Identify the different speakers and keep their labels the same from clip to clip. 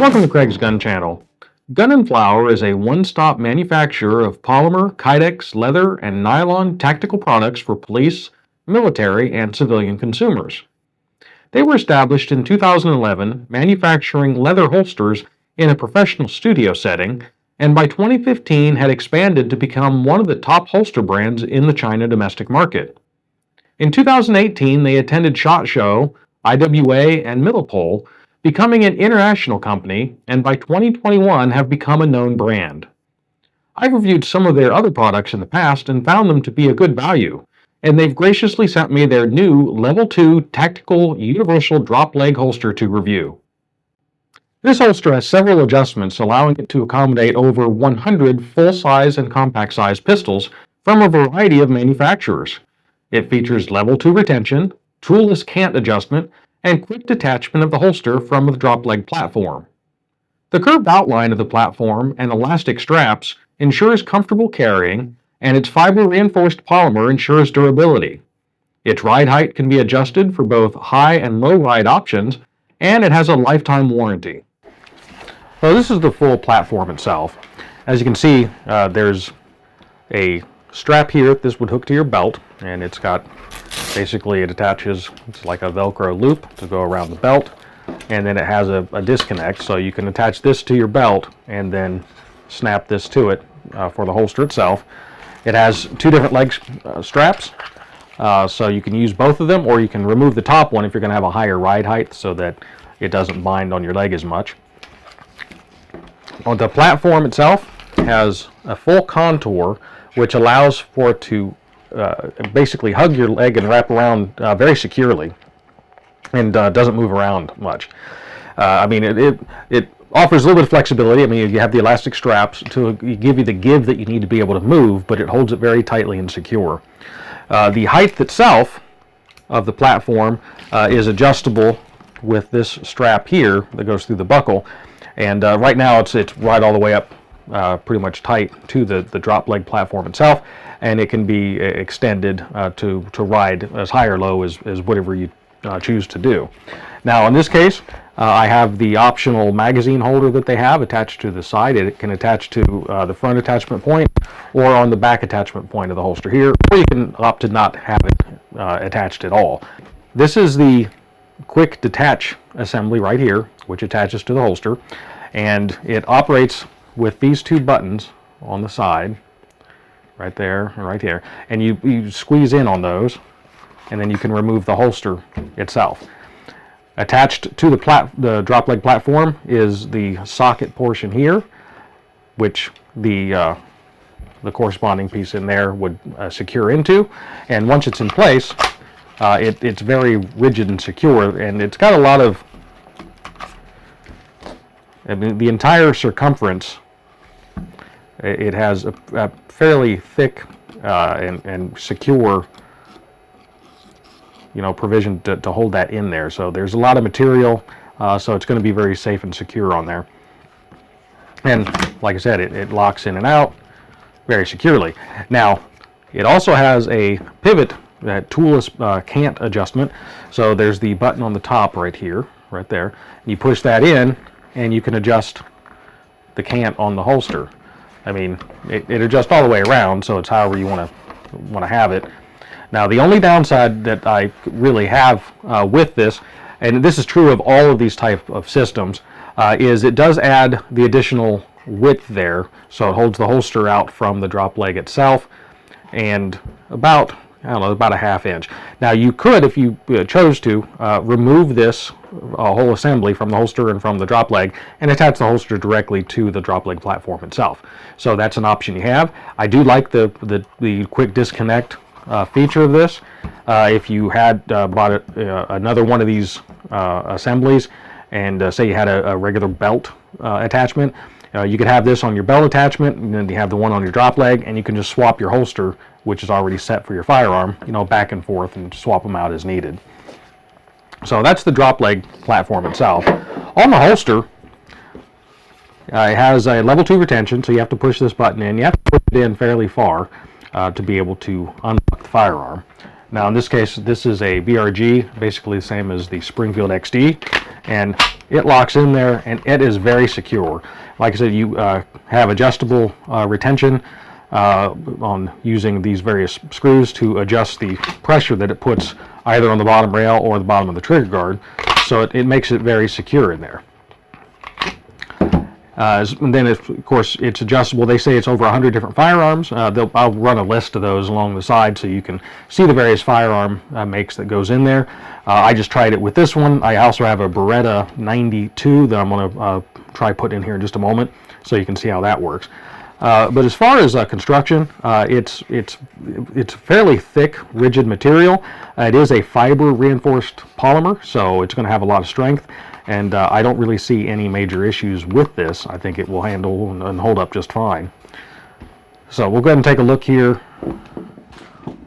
Speaker 1: Welcome to Craig's Gun Channel. Gun & Flower is a one-stop manufacturer of polymer, kydex, leather, and nylon tactical products for police, military, and civilian consumers. They were established in 2011, manufacturing leather holsters in a professional studio setting, and by 2015 had expanded to become one of the top holster brands in the China domestic market. In 2018, they attended SHOT Show, IWA, and Middlepole, becoming an international company, and by 2021 have become a known brand. I've reviewed some of their other products in the past and found them to be a good value, and they've graciously sent me their new Level 2 Tactical Universal Drop Leg Holster to review. This holster has several adjustments, allowing it to accommodate over 100 full-size and compact-size pistols from a variety of manufacturers. It features Level 2 retention, toolless cant adjustment, and quick detachment of the holster from the drop leg platform. The curved outline of the platform and elastic straps ensures comfortable carrying, and its fiber-reinforced polymer ensures durability. Its ride height can be adjusted for both high and low ride options, and it has a lifetime warranty. So this is the full platform itself. As you can see, there's a strap here. This would hook to your belt, and it's got basically, it attaches, it's like a Velcro loop to go around the belt, and then it has a disconnect, so you can attach this to your belt and then snap this to it for the holster itself. It has two different leg straps, so you can use both of them, or you can remove the top one if you're going to have a higher ride height so that it doesn't bind on your leg as much. The platform itself has a full contour, which allows for it to basically hug your leg and wrap around very securely, and doesn't move around much. It offers a little bit of flexibility. I mean, you have the elastic straps to give you the give that you need to be able to move, but it holds it very tightly and secure. The height itself of the platform is adjustable with this strap here that goes through the buckle, and right now it's right all the way up pretty much tight to the drop leg platform itself, and it can be extended to ride as high or low as whatever you choose to do. Now in this case, I have the optional magazine holder that they have attached to the side. It can attach to the front attachment point or on the back attachment point of the holster here, or you can opt to not have it attached at all. This is the quick detach assembly right here, which attaches to the holster, and it operates with these two buttons on the side, right there and right here, and you squeeze in on those, and then you can remove the holster itself. Attached to the drop leg platform is the socket portion here, which the corresponding piece in there would secure into, and once it's in place, it's very rigid and secure, and it's got a lot of, I mean, the entire circumference, it has a fairly thick and secure, provision to hold that in there. So there's a lot of material, so it's going to be very safe and secure on there. And like I said, it locks in and out very securely. Now, it also has a pivot, that toolless cant adjustment. So there's the button on the top right here, right there. You push that in, and you can adjust the cant on the holster. I mean, it adjusts all the way around, so it's however you want to have it. Now, the only downside that I really have with this, and this is true of all of these type of systems, is it does add the additional width there, so it holds the holster out from the drop leg itself, and about a ½ inch. Now, you could, if you chose to, remove this whole assembly from the holster and from the drop leg and attach the holster directly to the drop leg platform itself. So that's an option you have. I do like the quick disconnect feature of this. If you had bought another one of these assemblies, and say you had a regular belt attachment, you could have this on your belt attachment, and then you have the one on your drop leg, and you can just swap your holster, which is already set for your firearm, back and forth, and swap them out as needed. So that's the drop leg platform itself. On the holster, it has a level 2 retention, so you have to push this button in. You have to push it in fairly far to be able to unlock the firearm. Now in this case, this is a BRG, basically the same as the Springfield XD, and it locks in there and it is very secure. Like I said, you have adjustable retention on using these various screws to adjust the pressure that it puts either on the bottom rail or the bottom of the trigger guard, so it makes it very secure in there. And then, of course, it's adjustable. They say it's over 100 different firearms. I'll run a list of those along the side so you can see the various firearm makes that goes in there. I just tried it with this one. I also have a Beretta 92 that I'm going to try putting in here in just a moment so you can see how that works. But as far as construction, it's fairly thick, rigid material. It is a fiber reinforced polymer, so it's going to have a lot of strength. And I don't really see any major issues with this. I think it will handle and hold up just fine. So we'll go ahead and take a look here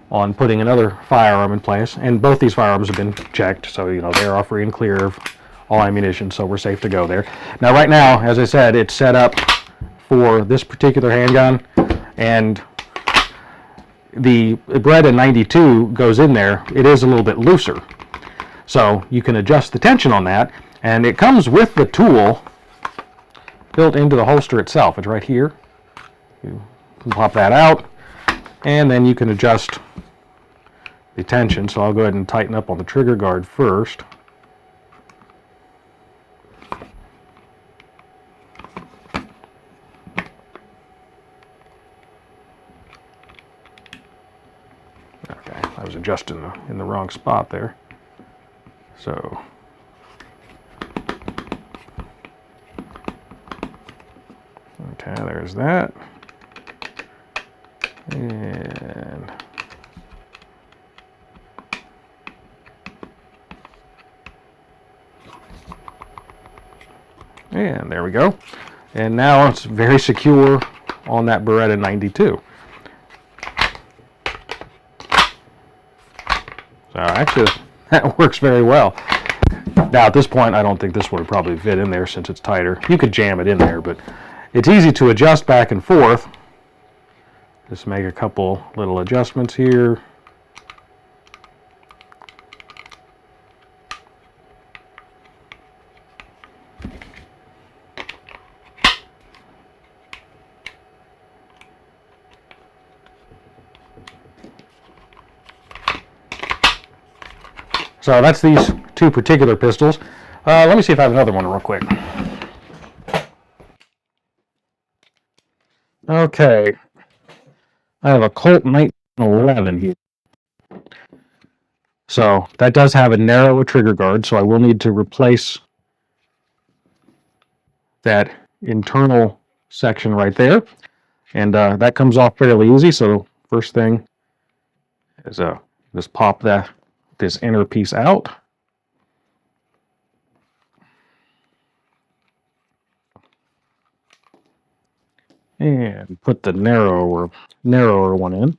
Speaker 1: on putting another firearm in place. And both these firearms have been checked, so they are free and clear of all ammunition, so we're safe to go there. Now right now, as I said, it's set up for this particular handgun, and the Beretta 92 goes in there. It is a little bit looser, so you can adjust the tension on that. And it comes with the tool built into the holster itself. It's right here. You can pop that out, and then you can adjust the tension. So I'll go ahead and tighten up on the trigger guard first. Okay, I was adjusting in the wrong spot there. So okay, there's that. And there we go. And now it's very secure on that Beretta 92. So actually, that works very well. Now at this point, I don't think this would have probably fit in there since it's tighter. You could jam it in there, but it's easy to adjust back and forth. Just make a couple little adjustments here. So that's these two particular pistols. Let me see if I have another one real quick. Okay, I have a Colt 1911 here. So that does have a narrower trigger guard, so I will need to replace that internal section right there. And that comes off fairly easy. So first thing is just pop this inner piece out. And put the narrower one in.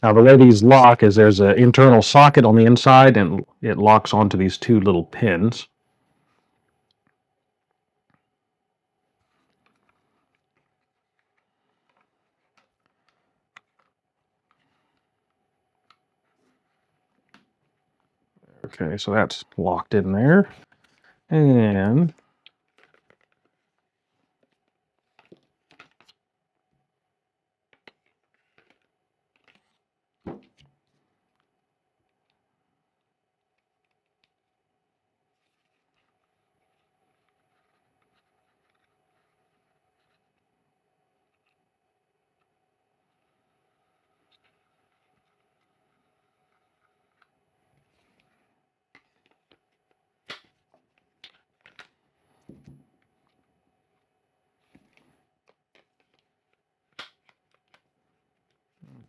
Speaker 1: Now the way these lock is there's an internal socket on the inside, and it locks onto these two little pins. Okay, so that's locked in there. And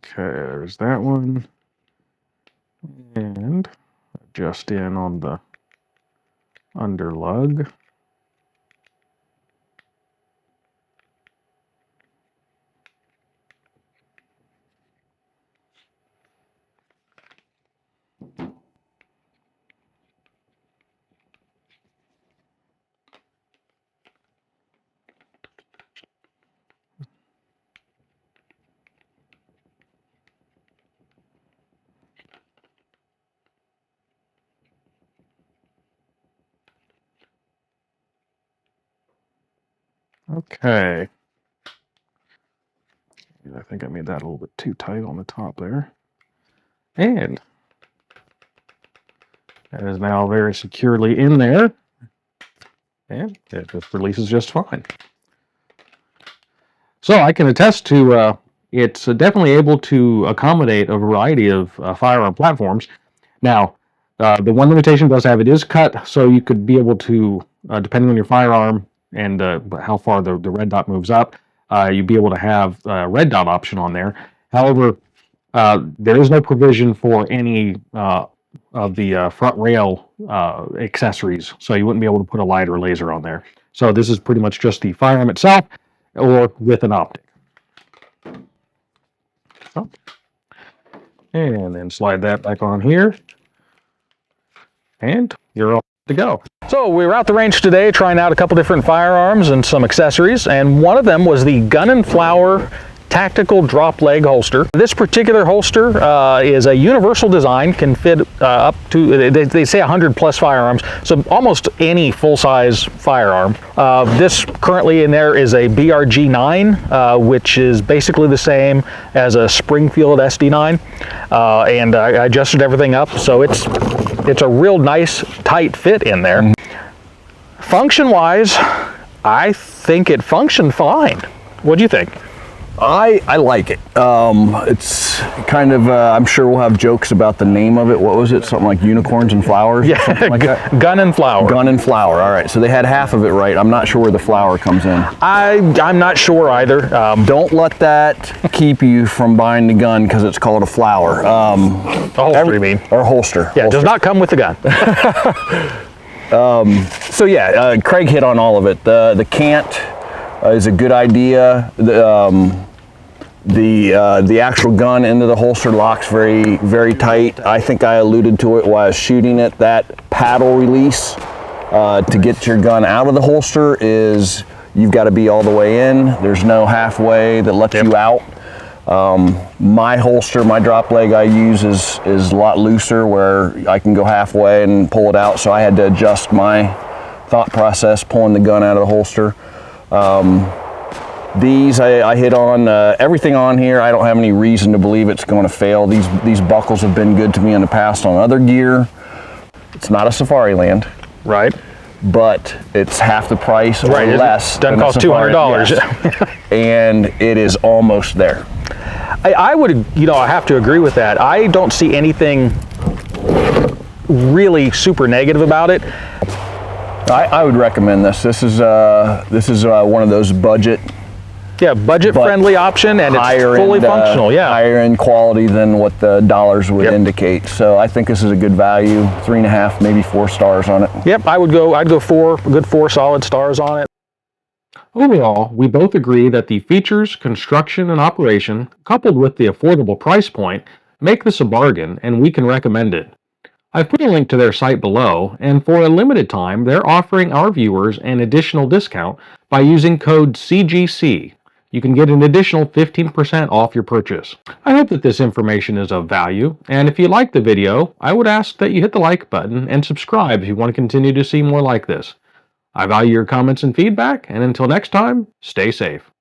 Speaker 1: okay, there's that one. And adjust in on the under lug. Okay. I think I made that a little bit too tight on the top there. And that is now very securely in there. And it just releases just fine. So I can attest to it's definitely able to accommodate a variety of firearm platforms. Now, the one limitation does have it is cut, so you could be able to, depending on your firearm and how far the red dot moves up, you'd be able to have a red dot option on there. However, there is no provision for any of the front rail accessories, so you wouldn't be able to put a light or laser on there. So this is pretty much just the firearm itself, or with an optic. So, and then slide that back on here, and you're all to go. So we were out the range today trying out a couple different firearms and some accessories, and one of them was the Gun & Flower tactical drop leg holster. This particular holster is a universal design, can fit up to, they say 100 plus firearms, so almost any full-size firearm. This currently in there is a BRG9, which is basically the same as a Springfield SD9, and I adjusted everything up, so it's a real nice tight fit in there. Function-wise, I think it functioned fine. What do you think?
Speaker 2: I like it. It's kind of, I'm sure we'll have jokes about the name of it. What was it? Something like unicorns and flowers?
Speaker 1: Yeah,
Speaker 2: something like that?
Speaker 1: Gun & Flower.
Speaker 2: Gun & Flower. All right, so they had half of it right. I'm not sure where the flower comes in.
Speaker 1: I'm not sure either.
Speaker 2: Don't let that keep you from buying the gun because it's called a flower.
Speaker 1: A holster, you mean?
Speaker 2: Or holster.
Speaker 1: Yeah, it does not come with the gun.
Speaker 2: So yeah, Craig hit on all of it. The cant is a good idea. The actual gun into the holster locks very, very tight. I think I alluded to it while I was shooting it. That paddle release to get your gun out of the holster is, you've got to be all the way in. There's no halfway that lets you out. My holster, my drop leg I use is a lot looser, where I can go halfway and pull it out. So I had to adjust my thought process pulling the gun out of the holster. These I hit on everything on here. I don't have any reason to believe it's going to fail. These buckles have been good to me in the past on other gear. It's not a Safariland,
Speaker 1: right?
Speaker 2: But it's half the price or less.
Speaker 1: Doesn't cost $200.
Speaker 2: Yes. And it is almost there.
Speaker 1: I would, I have to agree with that. I don't see anything really super negative about it.
Speaker 2: I would recommend this. This is one of those budget
Speaker 1: friendly option, and it's fully functional. Yeah,
Speaker 2: higher end quality than what the dollars would indicate. So I think this is a good value. 3.5, maybe 4 stars on it.
Speaker 1: Yep, I'd go 4, a good 4 solid stars on it. Overall, we both agree that the features, construction, and operation, coupled with the affordable price point, make this a bargain, and we can recommend it. I've put a link to their site below, and for a limited time, they're offering our viewers an additional discount by using code CGC. You can get an additional 15% off your purchase. I hope that this information is of value, and if you liked the video, I would ask that you hit the like button and subscribe if you want to continue to see more like this. I value your comments and feedback, and until next time, stay safe.